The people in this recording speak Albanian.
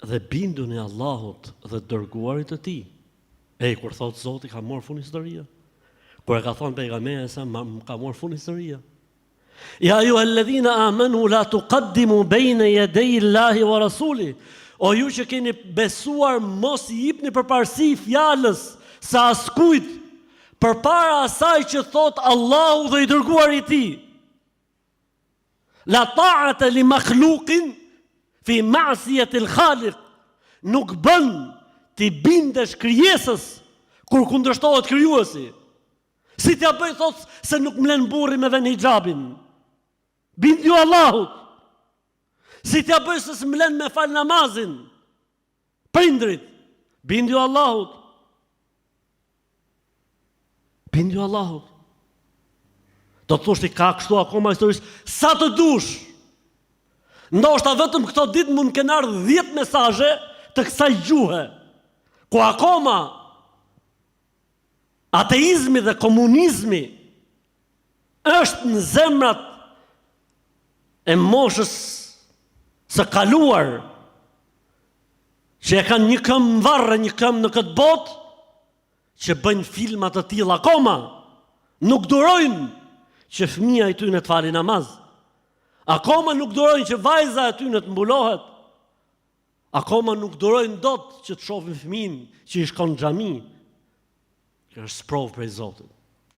dhe binduni Allahut dhe dërguarit të tij. Kur thot Zoti ka marrë fund historia. Kur e ka thonë pejgamberi sa ka marrë fund historia. Ja ayyuhalladhina amanu la tuqaddimu bayna yaday Allahi wa rasuli. O ju që keni besuar, mos I jepni përparësi fjalës së askujt përpara asaj që thot Allahu dhe I dërguari I tij. La ta'ata li makhluqin fi ma'siyati al-khaliq. Nuk bën ti bindesh krijesës kur kundërshtohet krijuesi. Si t'ja bëj thot se nuk mlen burri me vën hijabin. Bindju Allahut. Si t'ja bëj se s'mlen me fal namazin. Prindrit. Bindju Allahut. Bindju Allahut. Do të thosh ti ka kështu akoma historisht sa të dush. Ndoshta vetëm këto ditë mund të kenë ardhur 10 mesazhe të kësaj gjuhe. Ku akoma ateizmi dhe komunizmi është në zemrat e moshës së kaluar, që e kanë një këmbë në varre, një këmbë në këtë botë, që bëjnë filma të tilla akoma, nuk durojnë që fëmia I tyre të falin namaz. Akoma nuk durojnë që vajza e tyre të mbulohet. Akoma nuk durojnë dot që të shohin fëmin që I shkon në xhami. Kjo është sprovë prej Zotit.